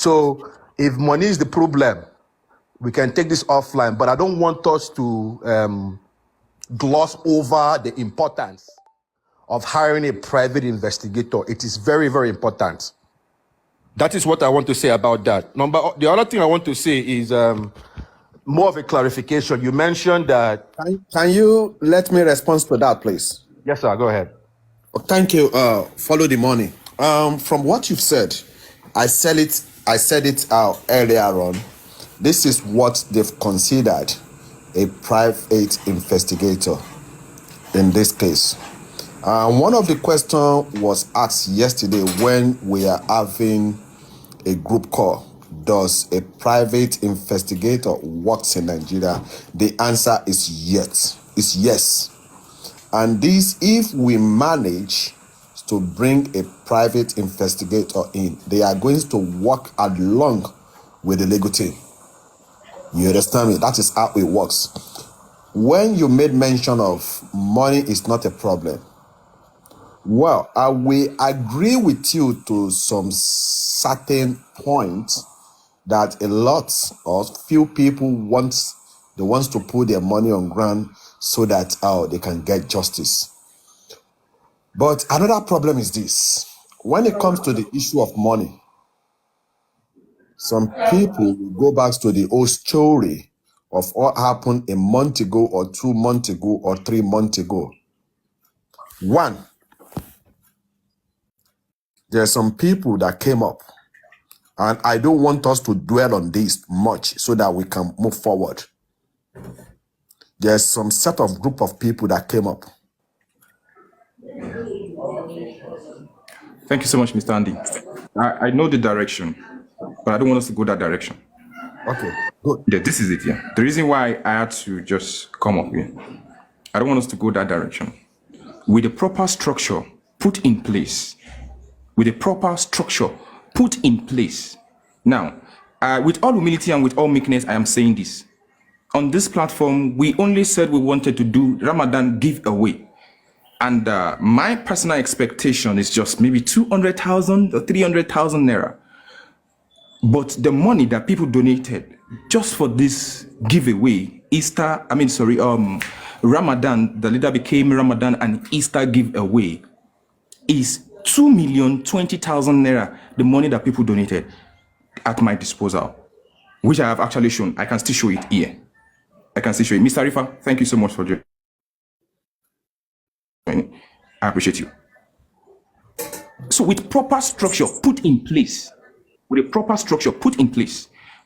So if money is the problem, we can take this offline, but I don't want us to gloss over the importance of hiring a private investigator. It is very, very important. That is what I want to say about that. The other thing I want to say is more of a clarification. You mentioned that... Can you let me respond to that, please? Yes, sir. Go ahead. Thank you. Follow the money. From what you've said, I said it earlier on. This is what they've considered a private investigator in this case. One of the questions was asked yesterday when we are having a group call. Does a private investigator works in Nigeria? The answer is yes. It's yes. And this, if we manage to bring a private investigator in, they are going to work along with the legal team. You understand me? That is how it works. When you made mention of money is not a problem, well, I will agree with you to some certain point that a lot or few people want to put their money on ground so that they can get justice. But another problem is this. When it comes to the issue of money, some people will go back to the old story of what happened a month ago or 2 months ago or 3 months ago. One, there are some people that came up, and I don't want us to dwell on this much so that we can move forward. There's some set of group of people that came up. Thank you so much, Mr. Andy. I know the direction, but I don't want us to go that direction. Okay, good. Yeah, this is it, yeah. The reason why I had to just come up here, I don't want us to go that direction. With the proper structure put in place, Now, with all humility and with all meekness, I am saying this. On this platform, we only said we wanted to do Ramadan giveaway. And my personal expectation is just maybe 200,000 or 300,000 naira. But the money that people donated just for this giveaway, Ramadan, the leader became Ramadan and Easter giveaway, is 2,020,000 naira, the money that people donated at my disposal, which I have actually shown. I can still show it here. Mr. Rifa, thank you so much for joining. I appreciate you. So with proper structure put in place,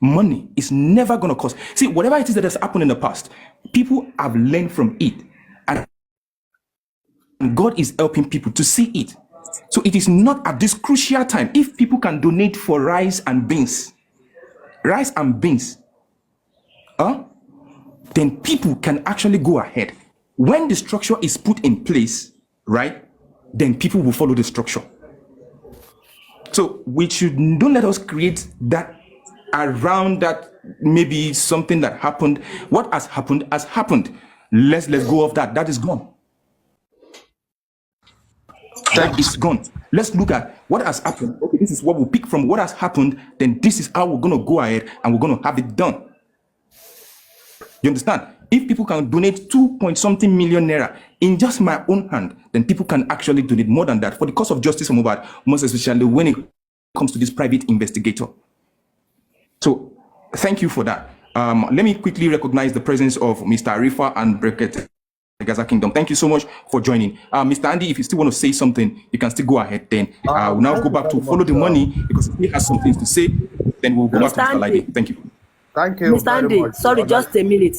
money is never going to cost. See, whatever it is that has happened in the past, people have learned from it. And God is helping people to see it. So it is not at this crucial time. If people can donate for rice and beans, then people can actually go ahead. When the structure is put in place, right, then people will follow the structure. So don't let us create that around that, maybe something that happened. What has happened has happened. Let's go off that. That is gone. That is gone. Let's look at what has happened. Okay, this is what we'll pick from what has happened. Then this is how we're going to go ahead and we're going to have it done. You understand? If people can donate 2-point-something million naira in just my own hand, then people can actually donate more than that for the cause of justice for Mohbad, most especially when it comes to this private investigator. So thank you for that. Let me quickly recognize the presence of Mr. Arifa and Breket, the Gaza Kingdom. Thank you so much for joining. Mr. Andy, if you still want to say something, you can still go ahead. Then we'll now go back to follow the money, because if he has some things to say, then we'll go back to Mr. Lady. Thank you. Thank you. Mr. Andy, sorry, just a minute.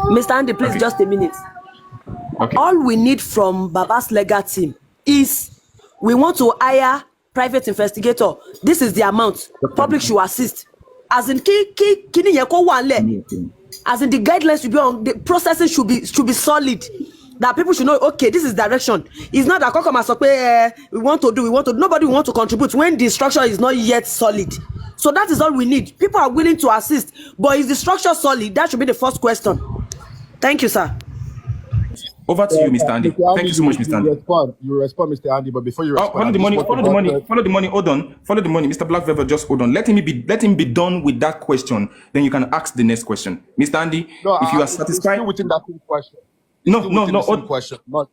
Mr. Andy, please, just a minute. Okay. All we need from Baba's legal team is we want to hire private investigator. This is the amount. Public should assist. As in, as in the guidelines should be on, the processing should be solid. That people should know, okay, this is direction. It's not that we want to do. Nobody want to contribute when the structure is not yet solid. So that is all we need. People are willing to assist, but is the structure solid? That should be the first question. Thank you, sir. Over to you, Mr. Andy. Mr. Thank Andy, you so much, Mr. Andy. You respond, Mr. Andy. But before you Oh, respond, follow I the just money, want to follow the money, buttress. follow the money. Hold on, follow the money, Mr. Black Velvet. Just hold on. Let him be done with that question. Then you can ask the next question, Mr. Andy. No, If you are it's satisfied, still within that same question. no, no, no. Same question. Not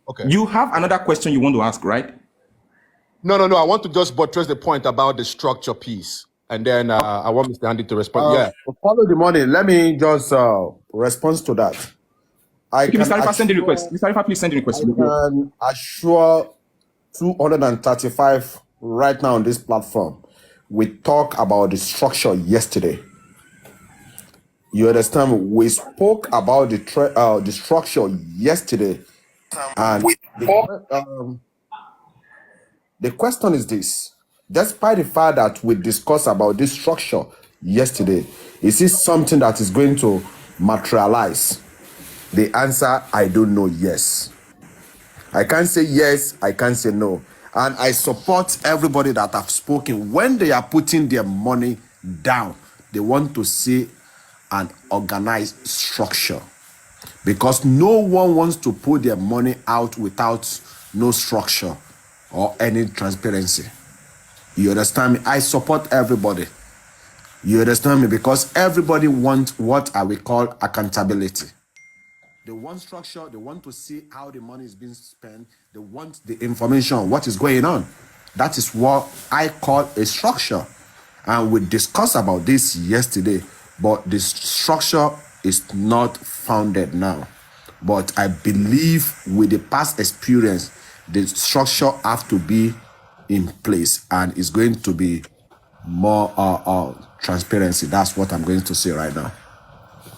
okay. You have another question you want to ask, right? No. I want to just buttress the point about the structure piece, and then I want Mr. Andy to respond. Yeah. Follow the money. Let me just respond to that. I Okay, can Mr. Arifa, send the assure, request. Mr. Arifa, please send the request. I can assure 235 right now on this platform. We talked about the structure yesterday. You understand? We spoke about the structure yesterday, and the question is this: despite the fact that we discussed about this structure yesterday, is this something that is going to materialize? The answer, I don't know. Yes. I can't say yes, I can't say no. And I support everybody that have spoken. When they are putting their money down, they want to see an organized structure. Because no one wants to put their money out without no structure or any transparency. You understand me? I support everybody. You understand me? Because everybody wants what I will call accountability. They want structure. They want to see how the money is being spent. They want the information, what is going on. That is what I call a structure. And we discussed about this yesterday, but the structure is not founded now. But I believe with the past experience, the structure have to be in place and is going to be more transparency. That's what I'm going to say right now.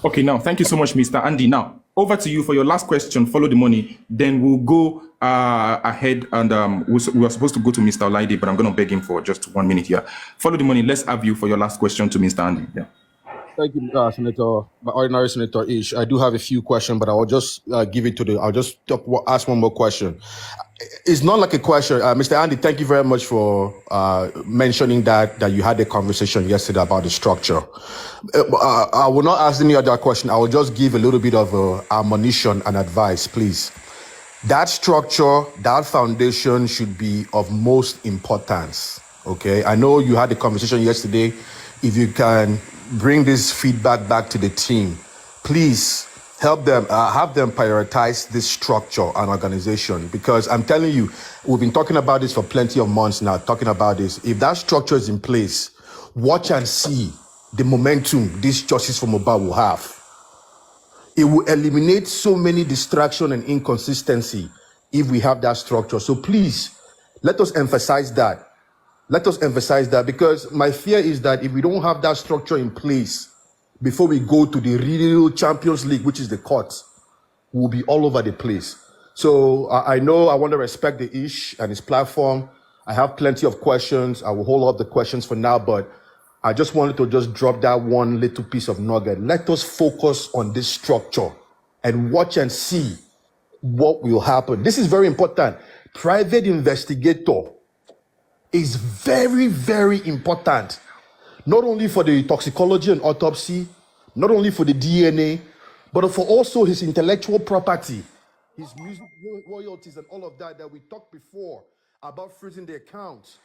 Okay, now, thank you so much, Mr. Andy. Now, over to you for your last question. Follow the money. Then we'll go ahead and we were supposed to go to Mr. Olaide, but I'm going to beg him for just 1 minute here. Follow the money. Let's have you for your last question to Mr. Andy. Yeah. Thank you, Senator, my ordinary Senator Ish. I do have a few questions, but I'll just give it to I'll just ask one more question. It's not like a question. Mr. Andy, thank you very much for mentioning that you had a conversation yesterday about the structure. I will not ask any other question. I will just give a little bit of admonition and advice, please. That structure, that foundation should be of most importance, okay? I know you had a conversation yesterday. If you can bring this feedback back to the team, please help them, have them prioritize this structure and organization, because I'm telling you, we've been talking about this for plenty of months now, talking about this. If that structure is in place, watch and see the momentum this justice for Mohbad will have. It will eliminate so many distraction and inconsistency if we have that structure. So please, let us emphasize that. Let us emphasize that, because my fear is that if we don't have that structure in place before we go to the real Champions League, which is the court, we'll be all over the place. So I know I want to respect the Ish and his platform. I have plenty of questions. I will hold up the questions for now, but I just wanted to just drop that one little piece of nugget. Let us focus on this structure and watch and see what will happen. This is very important. Private investigator is very, very important, not only for the toxicology and autopsy, not only for the DNA, but for also his intellectual property, his music royalties and all of that we talked before about freezing the accounts.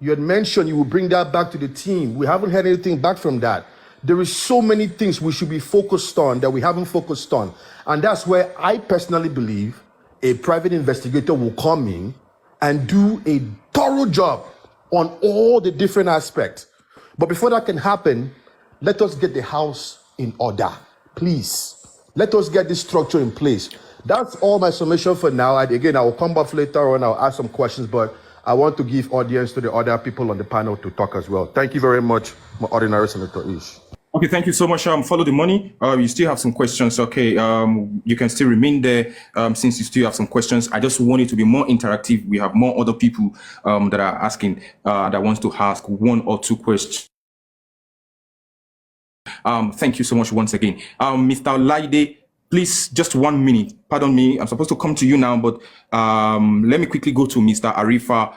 You had mentioned you will bring that back to the team. We haven't had anything back from that. There is so many things we should be focused on that we haven't focused on. And that's where I personally believe a private investigator will come in and do a thorough job on all the different aspects. But before that can happen, let us get the house in order, please. Let us get this structure in place. That's all my summation for now. And again, I will come back later on. I'll ask some questions, but I want to give audience to the other people on the panel to talk as well. Thank you very much, my ordinary Senator Ish. Okay, thank you so much. Follow the money. You still have some questions. Okay, you can still remain there since you still have some questions. I just want it to be more interactive. We have more other people that are asking, that wants to ask 1 or 2 questions. Thank you so much once again. Mr. Olaide, please, just 1 minute. Pardon me, I'm supposed to come to you now, but let me quickly go to Mr. Arifa.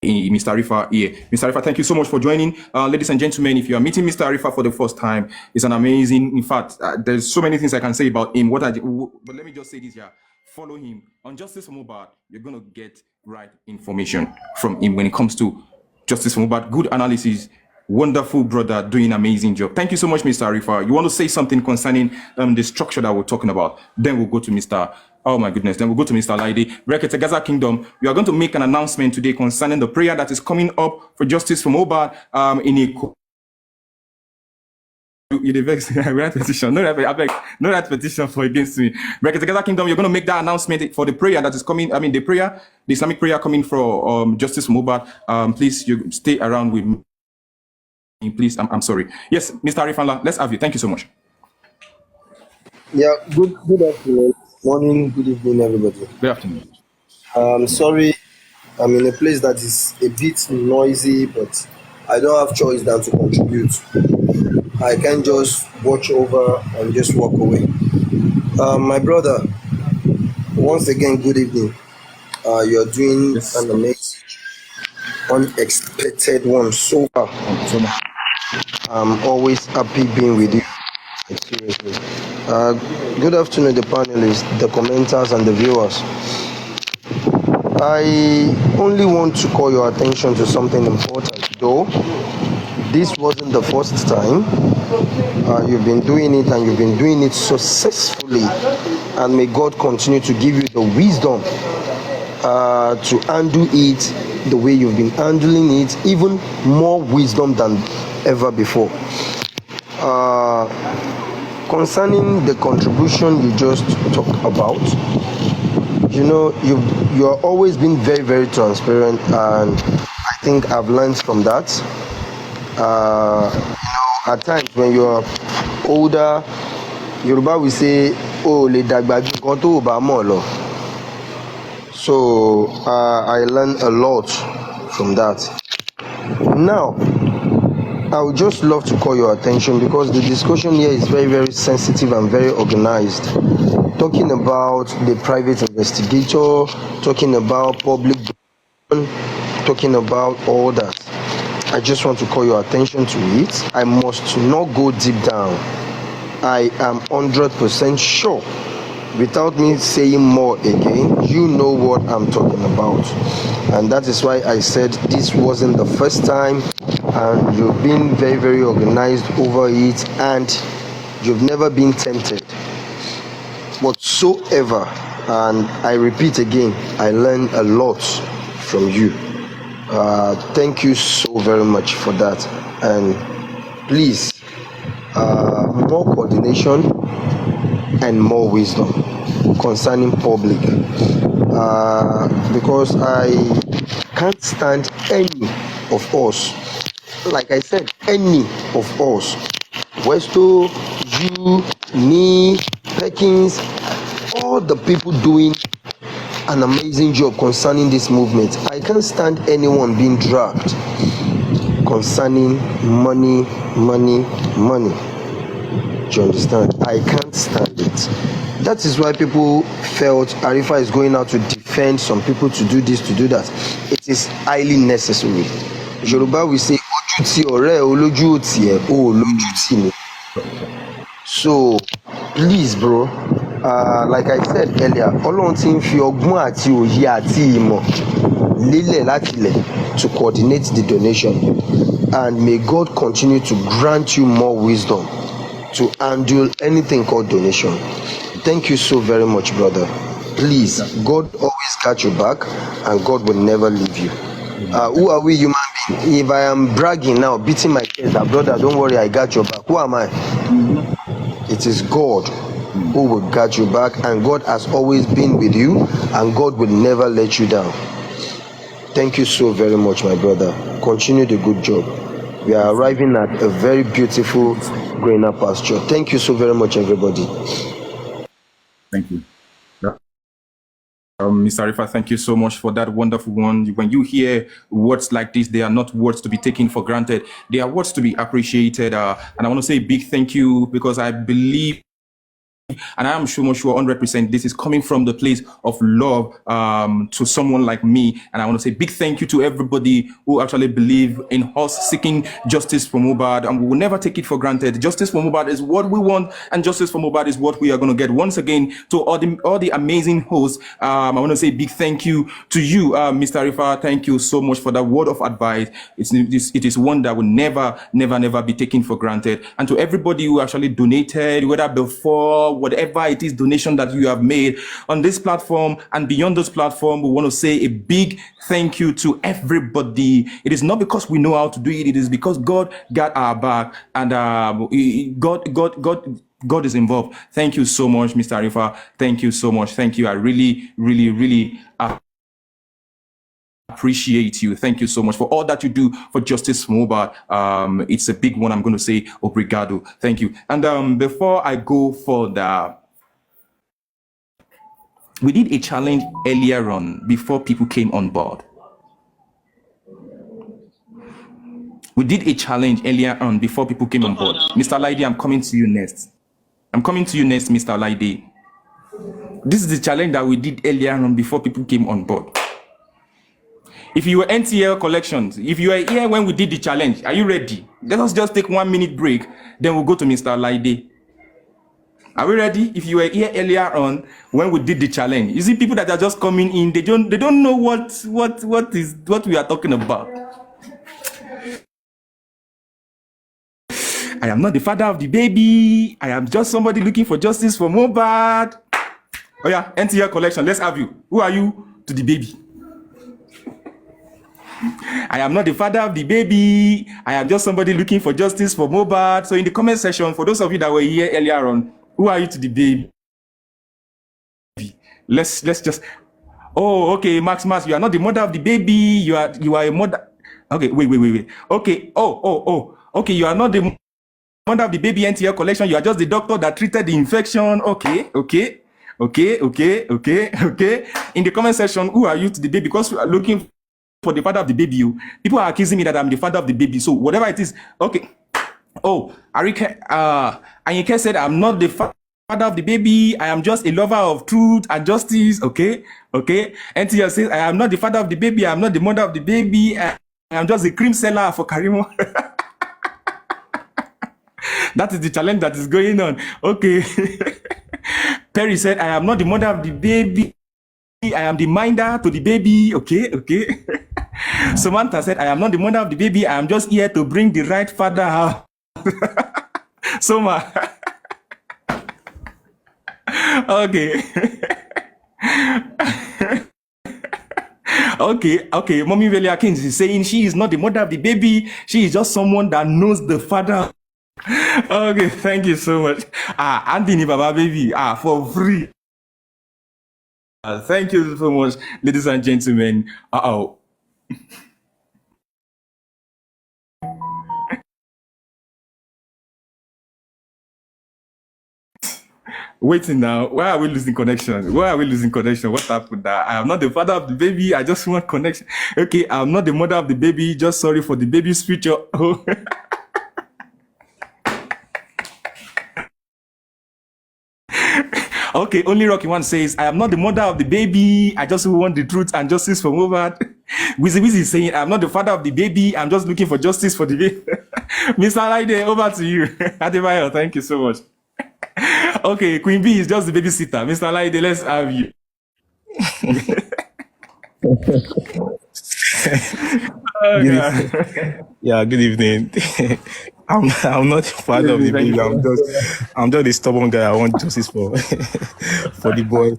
Mr. Arifa here. Mr. Arifa, thank you so much for joining. Ladies and gentlemen, if you are meeting Mr. Arifa for the first time, it's an amazing, in fact, there's so many things I can say about him. But let me just say this here. Follow him. On Justice for Mohbad, you're going to get right information from him when it comes to Justice for Mohbad. Good analysis. Wonderful brother, doing amazing job. Thank you so much, Mr. Arifa. You want to say something concerning the structure that we're talking about? Then we'll go to Mr. Oh my goodness. Then we'll go to Mr. Laide. Bracket Gaza Kingdom. We are going to make an announcement today concerning the prayer that is coming up for Justice for Mohbad in a petition. No that petition for against me. Bracket Gaza Kingdom. You're going to make that announcement for the prayer that is coming. I mean, the Islamic prayer coming for Justice for Mohbad. Please, you stay around with me. Please, I'm sorry. Yes, Mr. Arifanla, let's have you. Thank you so much. Yeah, good afternoon. Morning, good evening, everybody. Good afternoon. Sorry, I'm in a place that is a bit noisy, but I don't have choice than to contribute. I can't just watch over and just walk away. My brother, once again, good evening. You're doing Yes. an amazing, unexpected one so far. I'm always happy being with you. Seriously. Good afternoon, the panelists, the commenters, and the viewers. I only want to call your attention to something important, though. This wasn't the first time. You've been doing it, and you've been doing it successfully. And may God continue to give you the wisdom to handle it the way you've been handling it, even more wisdom than ever before. Concerning the contribution you just talked about, you know, you are always been very, very transparent, and I think I've learned from that. At times when you are older, Yoruba will say, "Oh, le dagba ju nkan to ba mo lo." So I learned a lot from that. Now, I would just love to call your attention because the discussion here is very, very sensitive and very organized. Talking about the private investigator, talking about public, talking about all that. I just want to call your attention to it. I must not go deep down. I am 100% sure. Without me saying more again, you know what I'm talking about. And that is why I said this wasn't the first time, and you've been very, very organized over it, and you've never been tempted whatsoever. And I repeat again, I learned a lot from you. Thank you so very much for that. And please, more coordination and more wisdom concerning public, because I can't stand any of us, like I said, any of us, Westo, you, me, Perkins, all the people doing an amazing job concerning this movement. I can't stand anyone being dragged concerning money. Do you understand? I can't stand it. That is why people felt Arifa is going out to defend some people, to do this, to do that. It is highly necessary. Yoruba will say, "Ojú ti ọ̀rẹ́ olójú ò tiẹ̀, ó lójú tì mí." So, please, bro, like I said earlier, Ọlọ́run ti ń fi ọgbọ́n àti òye àti ìmọ̀ lélẹ̀ láti ilẹ̀ to coordinate the donation, and may God continue to grant you more wisdom to handle anything called donation. Thank you so very much, brother. Please, God always got your back, and God will never leave you. Who are we, human being? If I am bragging now, beating my chest, that brother, don't worry, I got your back. Who am I? It is God who will guard you back, and God has always been with you, and God will never let you down. Thank you so very much, my brother. Continue the good job. We are arriving at a very beautiful greener pasture. Thank you so very much, everybody. Thank you. Mr. Arifa, thank you so much for that wonderful one. When you hear words like this, they are not words to be taken for granted. They are words to be appreciated. And I want to say a big thank you, because I believe and I am sure 100% this is coming from the place of love to someone like me. And I want to say big thank you to everybody who actually believe in us seeking justice for Mohbad, and we will never take it for granted. Justice for Mohbad is what we want, and justice for Mohbad is what we are going to get. Once again, to all the amazing hosts, I want to say big thank you to you, Mr. Rifa. Thank you so much for that word of advice. It is one that will never be taken for granted. And to everybody who actually donated, whether before, whatever it is donation that you have made on this platform and beyond this platform, we want to say a big thank you to everybody. It is not because we know how to do it, it is because God got our back, and God is involved. Thank you so much, Mr. Arifa. Thank you so much. Thank you. I really appreciate you. Thank you so much for all that you do for Justice for Mohbad. It's a big one. I'm going to say obrigado. Thank you. And before I go further, we did a challenge earlier on before people came on board. We did a challenge earlier on before people came on board. Mr. Laide, I'm coming to you next. Mr. Laide. This is the challenge that we did earlier on before people came on board. If you were NTL collections, if you were here when we did the challenge, are you ready? Let us just take 1 minute break, then we'll go to Mr. Laide. Are we ready? If you were here earlier on when we did the challenge, you see people that are just coming in, they don't know what we are talking about. I am not the father of the baby. I am just somebody looking for justice for Mohbad. Oh yeah, NTL collection, let's have you. Who are you to the baby? I am not the father of the baby. I am just somebody looking for justice for Mohbad. So in the comment section, for those of you that were here earlier on, who are you to the baby? Let's just. Oh, okay, Max, you are not the mother of the baby. You are a mother. Okay, wait. Okay. Oh. Okay, you are not the mother of the baby NTL collection. You are just the doctor that treated the infection. Okay. In the comment section, who are you to the baby? Because we are looking for the father of the baby. People are accusing me that I'm the father of the baby. So whatever it is, okay. Oh, Anyike said I'm not the father of the baby. I am just a lover of truth and justice. Okay. NTL says I am not the father of the baby. I am not the mother of the baby. I am just a cream seller for Karimo. That is the challenge that is going on. Okay. Perry said I am not the mother of the baby. I am the minder to the baby. Okay. Samantha said, I am not the mother of the baby. I am just here to bring the right father out. Soma. Okay. Okay. Mommy Velia Kings is saying she is not the mother of the baby. She is just someone that knows the father. Okay, thank you so much. Anthony Baba baby. For free. Thank you so much, ladies and gentlemen. Waiting now. Why are we losing connection? What happened? I am not the father of the baby. I just want connection. Okay, I'm not the mother of the baby. Just sorry for the baby's future. Okay, only Rocky One says, I am not the mother of the baby. I just want the truth and justice for Mohbad. Wizzy is saying, I'm not the father of the baby. I'm just looking for justice for the baby. Mr. Laide, over to you. Adebayo, thank you so much. Okay, Queen B is just the babysitter. Mr. Laide, let's have you. Good evening. I'm not the father of the baby. I'm just a stubborn guy. I want justice for the boy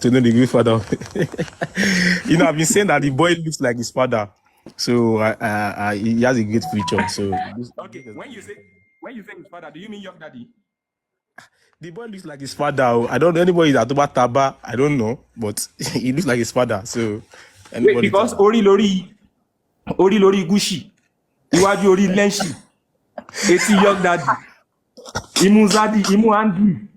to know the real father. I've been saying that the boy looks like his father, so he has a great future. So okay, when you say his father, do you mean your daddy? The boy looks like his father. I don't know anybody is Atoba Taba. I don't know, but he looks like his father. So wait, because Ori Lori Gushi, Iwaju Ori Lenshi, Eti Young Daddy, Imu Zadi, Imu Andy.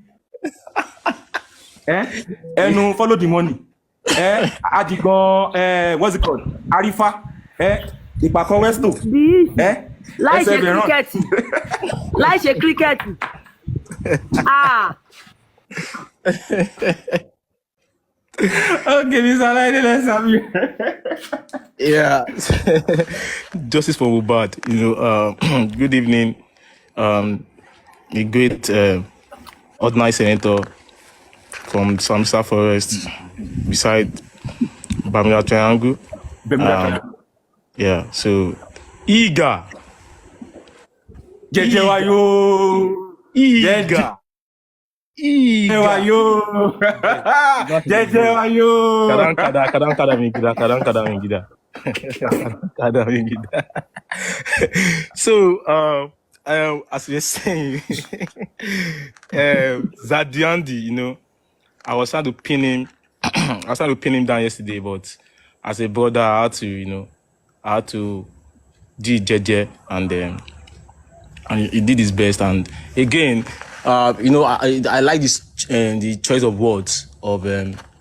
No, follow the money. Adigon, what's it called? Arifa, Ipako Westo. Like a cricket. Okay, Mr. Lady, let's have you. Yeah. Justice for Mohbad. Good evening. The great ordinary senator from Samsa Forest beside Bamila Triangle. Yeah, so eager. Jeje wa yo. Eager. Jeje wa yo. Jeje wa yo. Kadang mingida. Kadang mingida. So, as we were saying, Zadiandi, I was trying to pin him. I was trying to pin him down yesterday, but as a brother, I had to do it jeje, and he did his best. And again, I like this the choice of words of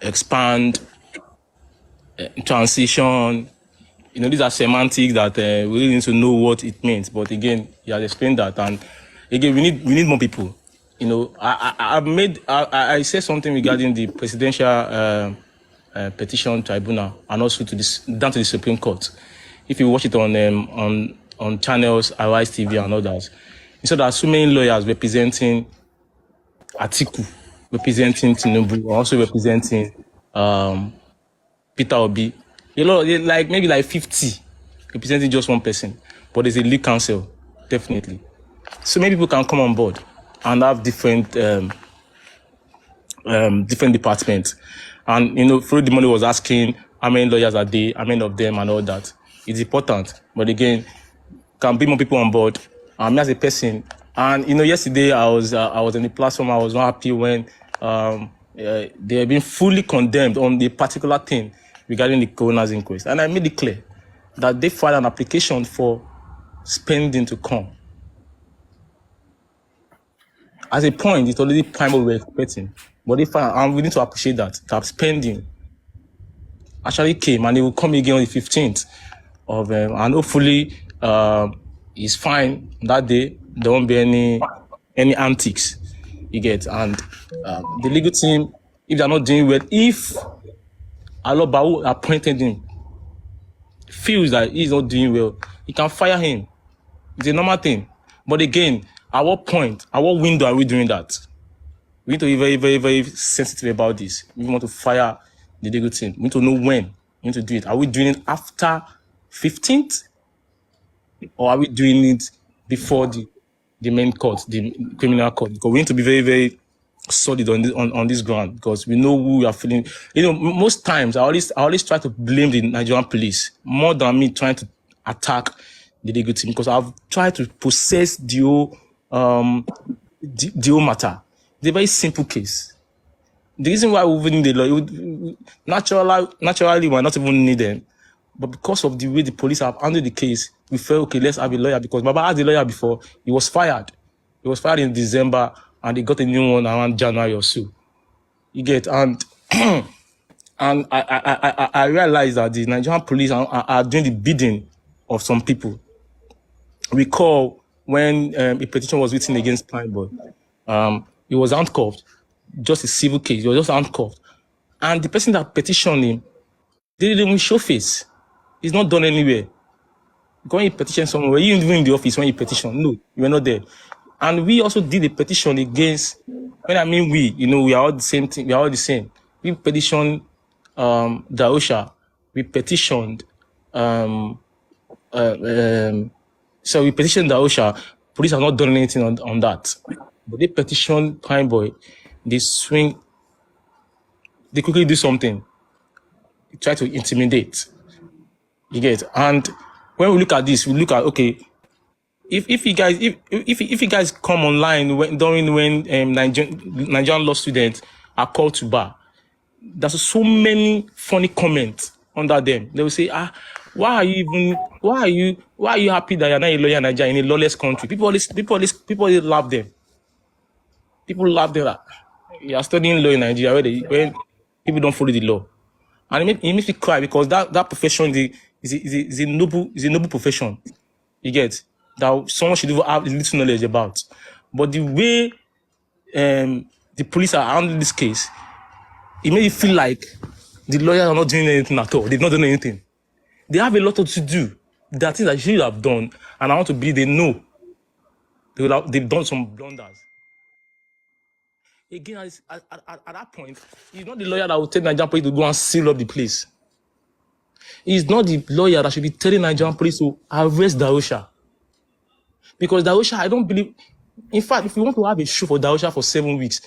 expand, transition. These are semantics that we really need to know what it means. But again, he has explained that, and again, we need more people. I said something regarding the presidential petition tribunal, and also down to the Supreme Court. If you watch it on channels, Arise TV and others, you saw there are so many lawyers representing Atiku, representing Tinubu, also representing Peter Obi. Maybe 50 representing just one person, but there's a lead counsel, definitely. So many people can come on board and have different departments. And Freud the money was asking how many lawyers are there, how many of them, and all that. It's important, but again, can bring more people on board. Me as a person, and yesterday I was on the platform. I was not happy when they have been fully condemned on the particular thing regarding the coroner's inquest, and I made it clear that they filed an application for spending to come. As a point, it's already prime what we're expecting, but they filed, and we need to appreciate that spending actually came, and it will come again on the 15th of and hopefully it's fine that day. There won't be any antics, you get. And the legal team, if they're not doing well, if Aloba, who appointed him, feels that he's not doing well, he can fire him. It's a normal thing. But again, at what point, at what window are we doing that? We need to be very, very, very sensitive about this. We want to fire the legal team. We need to know when we need to do it. Are we doing it after 15th? Or are we doing it before the main court, the criminal court? Because we need to be very, very solid on this ground, because we know who we are feeling. Most times I always try to blame the Nigerian police more than me trying to attack the legal team, because I've tried to process the whole matter. It's a very simple case. The reason why we need the law, naturally we're not even need them. But because of the way the police have handled the case, we felt, okay, let's have a lawyer, because Baba had a lawyer before. He was fired. He was fired in December, and they got a new one around January or so. You get, and and I realized that the Nigerian police are doing the bidding of some people. Recall when a petition was written against Pine Boy, he was handcuffed, just a civil case. He was just handcuffed, and the person that petitioned him didn't even show face. It's not done anywhere. Going to petition somewhere, were you even in the office when you petition? No, you were not there. And we also did a petition against, when I mean we are all the same thing, we are all the same. We petitioned Daosha, we petitioned so we petitioned Daosha. Police have not done anything on that. But they petitioned Prime Boy, they quickly do something. They try to intimidate. You get, and when we look at this, we look at, okay, if you guys come online when Nigerian law students are called to bar, there's so many funny comments under them. They will say, why are you happy that you're not a lawyer in Nigeria, in a lawless country? People always love them. People love them. You are studying law in Nigeria when people don't follow the law. And it makes me cry, because that profession is a noble profession. You get that someone should have a little knowledge about. But the way the the police are handling this case, it made it feel like the lawyers are not doing anything at all. They've not done anything. They have a lot to do. There are things that they should have done, and I want to believe they know they've done some blunders. Again, at that point, it's not the lawyer that will tell Nigerian police to go and seal up the place. It's not the lawyer that should be telling Nigerian police to arrest Darusha. Because Darusha, I don't believe. In fact, if you want to have a show for Darusha for 7 weeks,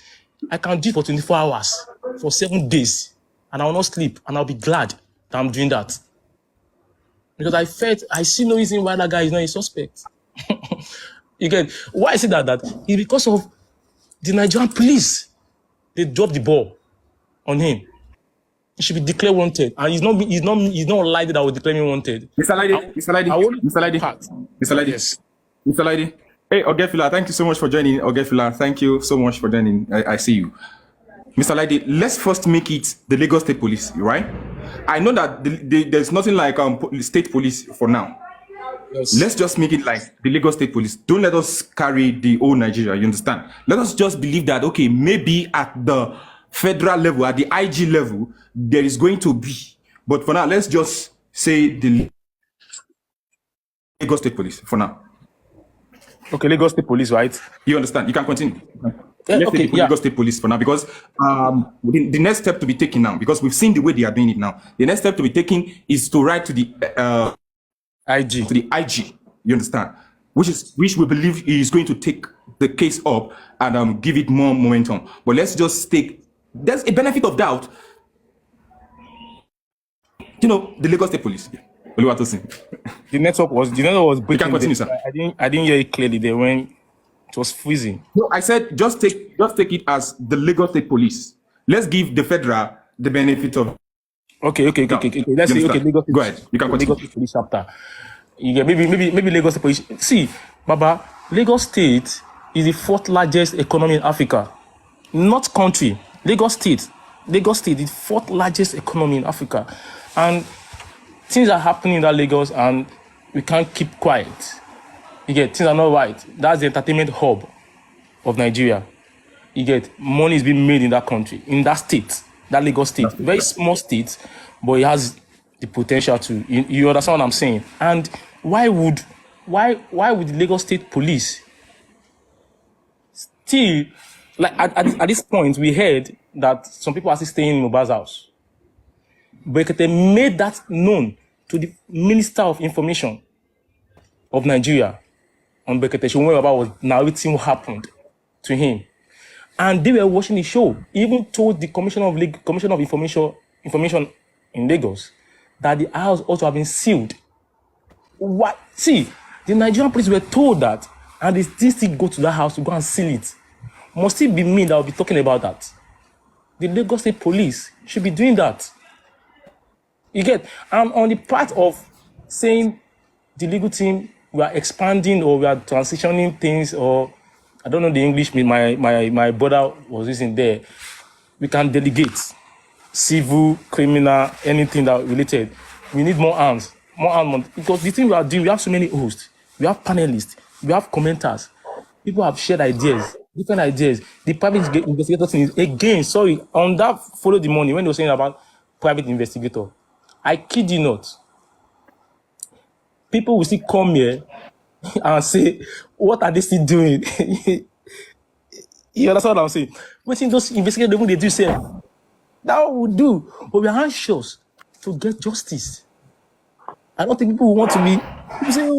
I can do it for 24 hours, for 7 days, and I will not sleep, and I'll be glad that I'm doing that. Because I see no reason why that guy is not a suspect. Again, why I say that? That is because of the Nigerian police. They dropped the ball on him. He should be declared wanted, and he's not likely that will declare me wanted. Mr. Lady. Hey, Ogefila, thank you so much for joining. Ogefila, thank you so much for joining. I see you. Mr. Lady, let's first make it the Lagos State Police, right? I know that there's nothing like state police for now. Yes. Let's just make it like the Lagos State Police. Don't let us carry the whole Nigeria, you understand? Let us just believe that, okay, maybe at the federal level, at the IG level, there is going to be. But for now, let's just say the Lagos State Police for now. Okay, Lagos State Police, right? You understand? You can continue. Let's take Lagos State Police for now, because the next step to be taken now, because we've seen the way they are doing it now, the next step to be taken is to write to the IG. To the IG, you understand? Which we believe is going to take the case up and give it more momentum. But let's just take, there's a benefit of doubt. You know, the Lagos State Police. The network was breaking. You can continue, sir. I didn't hear it clearly there when it was freezing. No, I said just take it as the Lagos State Police. Let's give the federal the benefit of. Okay. Let's say Lagos. Go ahead. You can continue. Lagos State Police chapter. Yeah, maybe Lagos State Police. See, Baba, Lagos State is the 4th largest economy in Africa, not country. Lagos State is the 4th largest economy in Africa, and things are happening in that Lagos, and we can't keep quiet. You get, things are not right. That's the entertainment hub of Nigeria. You get, money is being made in that country, in that state, that Lagos State. Very small state, but it has the potential to. You understand what I'm saying? And why would the Lagos State Police still, like at this point, we heard that some people are still staying in Mohbad's house. But they made that known to the Minister of Information of Nigeria on Bekete when Baba was narrating what happened to him. And they were watching the show. He even told the Commissioner of Information in Lagos that the house also have been sealed. What? See, the Nigerian police were told that, and they still go to that house to go and seal it. Must it be me that will be talking about that? The Lagos State Police should be doing that. You get, I'm on the part of saying the legal team, we are expanding or we are transitioning things, or I don't know the English, my brother was using there. We can delegate civil, criminal, anything that related. We need more arms, because the thing we are doing, we have so many hosts, we have panelists, we have commenters. People have shared ideas, different ideas. The private investigator thing is, again, sorry, on that follow the money, when they were saying about private investigator, I kid you not. People will still come here and say, what are they still doing? You understand what I'm saying? Waiting those investigators, they do say, that would do. But we are anxious to get justice. I don't think people want to be, people say,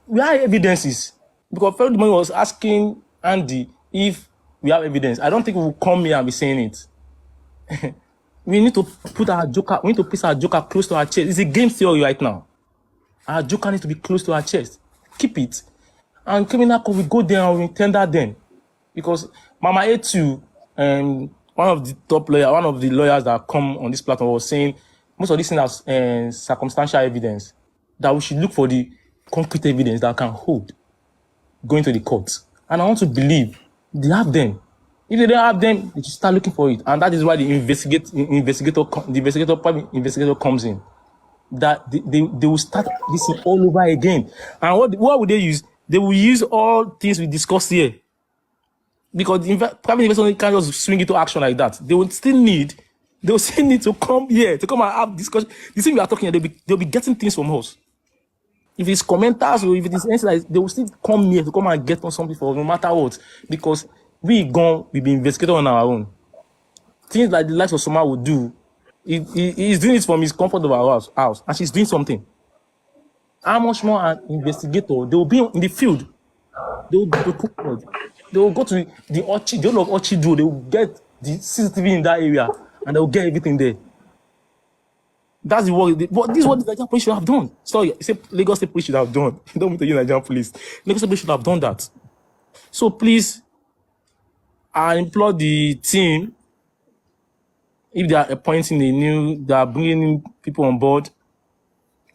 we have evidences. Because Fellow Money was asking Andy if we have evidence. I don't think we will come here and be saying it. We need to put our joker, we need to place our joker close to our chest. It's a game theory right now. Our joker needs to be close to our chest. Keep it. And criminal court, we go there and we tender them. Because Mama A2, one of the top lawyers, one of the lawyers that come on this platform was saying most of these things are circumstantial evidence, that we should look for the concrete evidence that can hold going to the courts. And I want to believe they have them. If they don't have them, they should start looking for it. And that is why the private investigator comes in. That they will start this all over again. And what would they use? They will use all things we discussed here. because the private investors can't just swing into action like that. They will still need to come here to come and have discussion. The thing we are talking here, they'll be getting things from us. If it's commenters or if it is anything like, they will still come here to come and get on something for no matter what, because we be investigated on our own. Things like the likes of Soma would do, he's doing it from his comfort of our house, and she's doing something. How much more an investigator? They will be in the field. They will go to the Orchid, the whole of Orchid, they will get the CCTV in that area, and they will get everything there. That's the work. But this is what the Nigerian police should have done. Sorry, Lagos State Police should have done. Don't mean to use Nigerian police. Lagos State Police should have done that. So please, I implore the team, if they are appointing they are bringing people on board,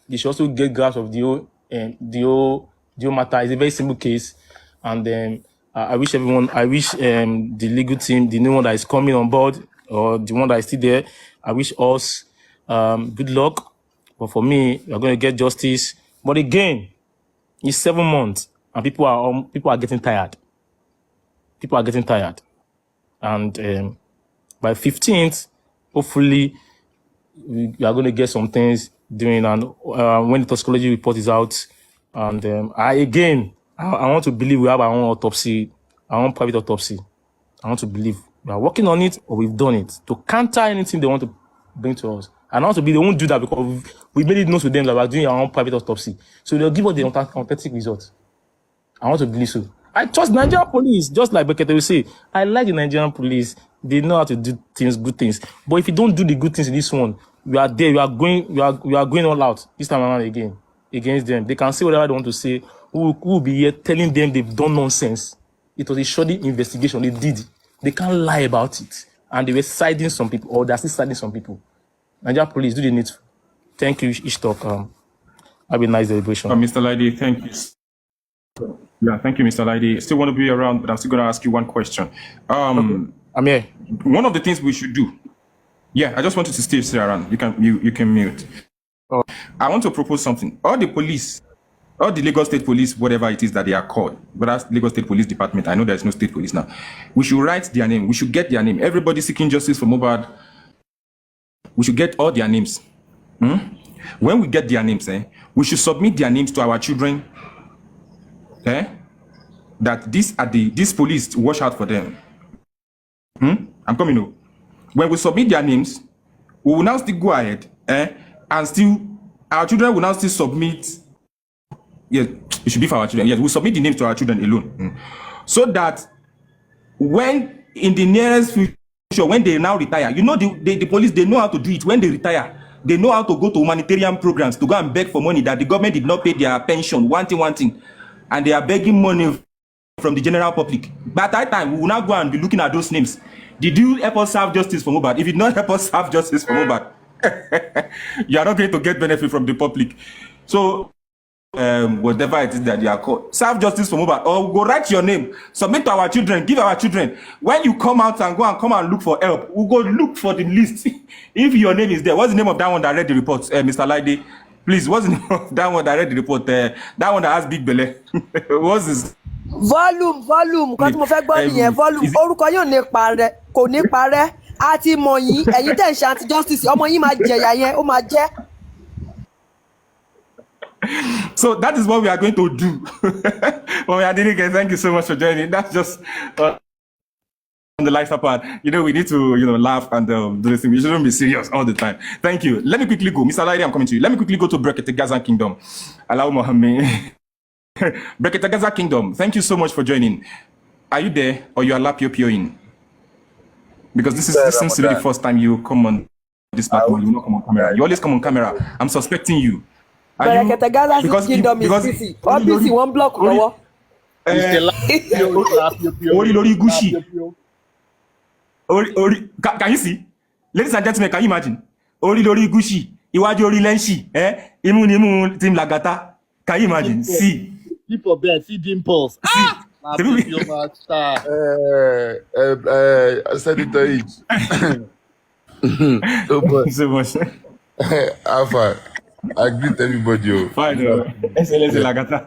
they should also get grasp of the whole matter. It's a very simple case, and I wish the legal team, the new one that is coming on board, or the one that is still there, I wish us good luck. But for me, we're going to get justice. But again, it's 7 months, and people are getting tired. People are getting tired, and by 15th, hopefully, we are going to get some things doing. And when the toxicology report is out, and I want to believe we have our own autopsy, our own private autopsy. I want to believe we are working on it, or we've done it to counter anything they want to bring to us. And also, they won't do that because we made it known to them that we are doing our own private autopsy. So they'll give us the authentic results. I want to believe so. I trust Nigerian police, just like Bekete will say. I like the Nigerian police. They know how to do things, good things. But if you don't do the good things in this one, we are there. We are going all out this time around again against them. They can say whatever they want to say. We will be here telling them they've done nonsense. It was a shoddy investigation. They did. They can't lie about it. And they were siding some people, or they're still siding some people. Nigerian police, do the need. Thank you, Ishtok. Have a nice deliberation. Mr. Lady, thank you. Yeah, thank you, Mr. Lady. I still want to be around, but I'm still going to ask you one question. Okay. I'm here. One of the things we should do. Yeah, I just wanted to stay around. You can mute. Oh. I want to propose something. All the police, all the Lagos State Police, whatever it is that they are called, but that's Lagos State Police Department. I know there's no state police now. We should write their name. We should get their name. Everybody seeking justice for Mohbad, we should get all their names. When we get their names, we should submit their names to our children. That these police, watch out for them. I'm coming up. When we submit their names, we will now still go ahead, and still our children will now still submit. Yes, it should be for our children. Yes, we'll submit the names to our children alone, so that when in the nearest future, when they now retire, you know, the police, they know how to do it. When they retire, they know how to go to humanitarian programs to go and beg for money that the government did not pay their pension. One thing, and they are begging money from the general public. By that time, we will now go and be looking at those names. Did you help us serve justice for Mohbad? If you did not help us serve justice for Mohbad, you are not going to get benefit from the public. So, whatever it is that you are called, serve justice for Mohbad, or go write your name, submit to our children, give our children. When you come out and come and look for help, we'll go look for the list. If your name is there, what's the name of that one that read the report, Mr. Lide? Please, what's the name of that one that read the report? That one that has big belly. What's this? volume kan tí mo fẹ́ gbọ́ nìyẹn volume orúkọ yóò ní parẹ́ kò ní parẹ́ a ti mọ̀ yín ẹ̀yin tẹ̀ ń ṣe anti justice ọmọ yín máa jẹ̀yà yẹn ó máa jẹ́. So that is what we are going to do. Well, Adenike, thank you so much for joining. That's just on the lighter part. You know, we need to, laugh and do this thing. We shouldn't be serious all the time. Thank you. Let me quickly go. Mr. Lady, I'm coming to you. Let me quickly go to Brekete Gaza Kingdom. Allow Mohammed. Brekete Gaza Kingdom, thank you so much for joining. Are you there, or you are lapioing? Because this seems to be the first time you come on this platform. You will not come on camera. You always come on camera. I'm suspecting you. Brekete Gaza Kingdom is busy. All busy, one block lọ́wọ́. Ori lori Gushi. Can you see? Ladies and gentlemen, can you imagine? Ori lori Gushi. Iwájú orí Lenshi. Imú ni imú Team Lagata. Can you imagine? See. People there, see dimples. Ah! I said it to each. So much. Alpha, I greet everybody. Fine. Excellency Lagata.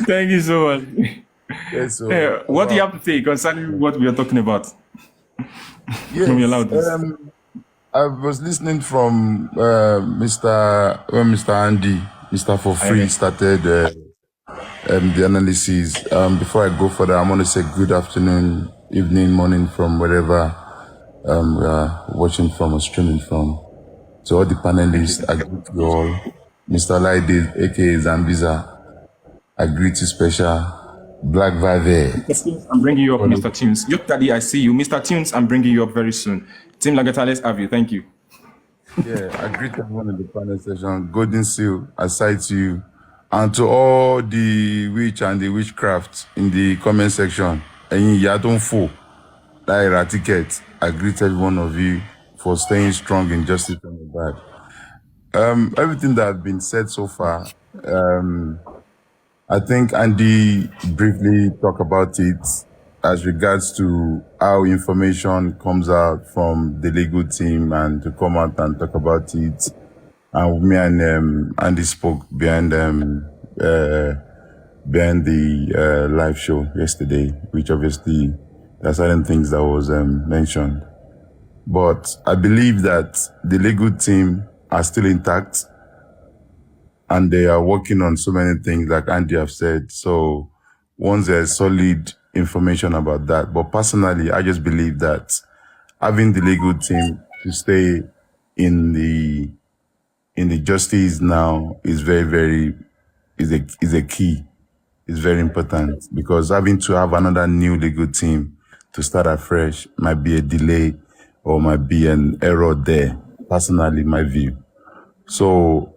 Thank you so much. Yes, so What do you have to say concerning what we are talking about? When we yes. allow this. I was listening from Mr. Andy, Mr. For Free started the analysis. Before I go further, I want to say good afternoon, evening, morning from wherever we are watching from or streaming from. To all the panelists, I greet you all. Mr. Laide, aka Zambiza, I greet you special. Black Vave. Mr. Tunes, I'm bringing you up, Mr. Tunes. Yok Daddy, I see you. Mr. Tunes, I'm bringing you up very soon. Team Lagata, let's have you. Thank you. Yeah, I greet everyone in the panel session. Golden Seal, I cite you. And to all the witch and the witchcraft in the comment section, and you don't fool that eradicate. I greet every one of you for staying strong in justice and the bad. Everything that has been said so far, I think Andy briefly talked about it as regards to how information comes out from the legal team and to come out and talk about it. And me and Andy spoke behind the live show yesterday, which obviously there are certain things that was mentioned. But I believe that the legal team are still intact and they are working on so many things like Andy have said. So once there's solid information about that. But personally, I just believe that having the legal team to stay in the justice now is very is a key. It's very important because having to have another new legal team to start afresh might be a delay or might be an error there. Personally, my view. So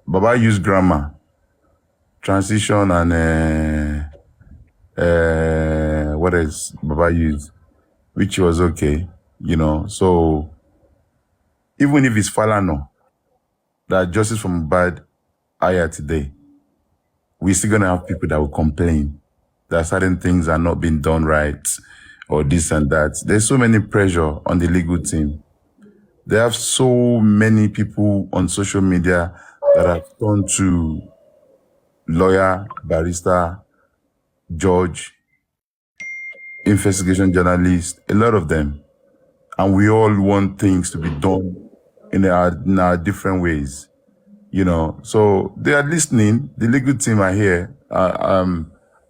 Baba used grammar, transition, and what else Baba used, which was okay, So even if it's Falano, that justice from Mohbad higher today, we're still gonna have people that will complain that certain things are not being done right or this and that. There's so many pressure on the legal team. They have so many people on social media that have turned to lawyer, barrister, judge, investigation journalist, a lot of them. And we all want things to be done in our different ways, So they are listening. The legal team are here.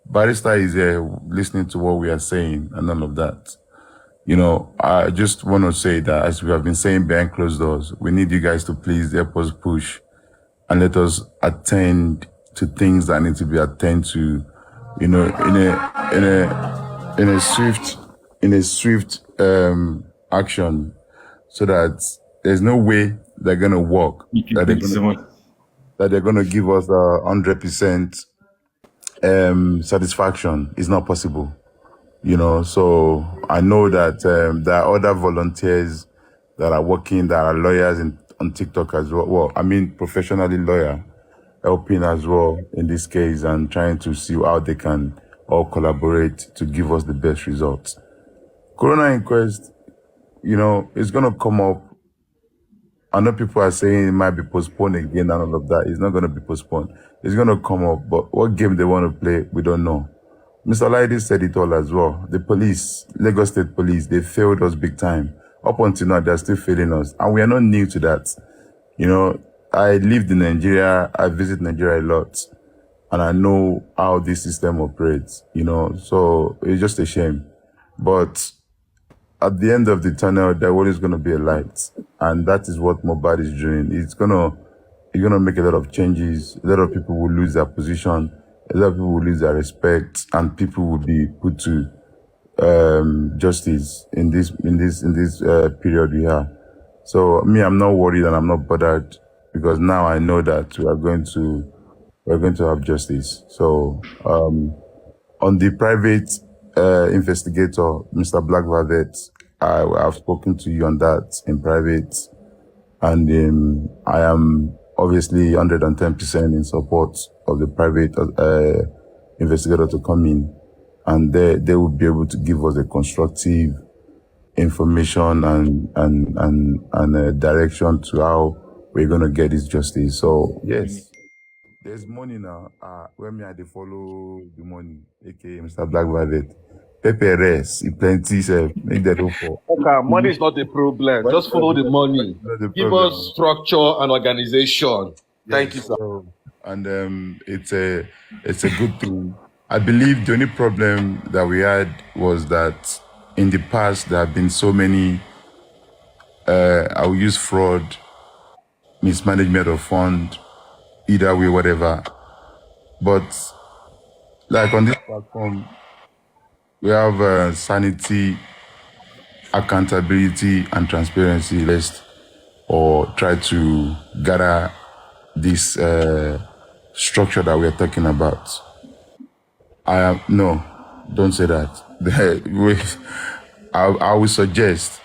Barrister is here listening to what we are saying and all of that. I just want to say that as we have been saying behind closed doors, we need you guys to please help us push and let us attend to things that need to be attended to, in a swift action, so that there's no way they're gonna work that they're gonna give us 100% satisfaction. It's not possible. So I know that there are other volunteers that are working, that are lawyers on TikTok as well. Well, I mean, professionally lawyer, helping as well in this case and trying to see how they can all collaborate to give us the best results. Corona inquest, it's going to come up. I know people are saying it might be postponed again and all of that. It's not going to be postponed. It's going to come up, but what game they want to play, we don't know. Mr. Laidi said it all as well. The police, Lagos State Police, they failed us big time. Up until now, they're still failing us. And we are not new to that. I lived in Nigeria. I visit Nigeria a lot. And I know how this system operates, So it's just a shame. But at the end of the tunnel, there always going to be a light. And that is what Mohbad is doing. It's going to make a lot of changes. A lot of people will lose their position. A lot of people will lose their respect, and people will be put to justice in this period we have. So me, I'm not worried and I'm not bothered because now I know that we're going to have justice. So on the private investigator, Mr. Black Velvet, I've spoken to you on that in private, and I am obviously 110% in support of the private investigator to come in, and they will be able to give us a constructive information and a direction to how we're going to get this justice. So yes, there's money now. When me I dey follow the money, aka Mr. Black Velvet. Pepe res, plenty self. Make that up for. Okay, money is not a problem. Just follow the money. Not the Give problem. us structure and organization. Thank you, Yes, sir. so, and it's a good thing. I believe the only problem that we had was that in the past there have been so many. I will use fraud, mismanagement of fund, either way, whatever. But like on this platform, we have sanity, accountability, and transparency list, or try to gather this structure that we're talking about. No, don't say that. I will suggest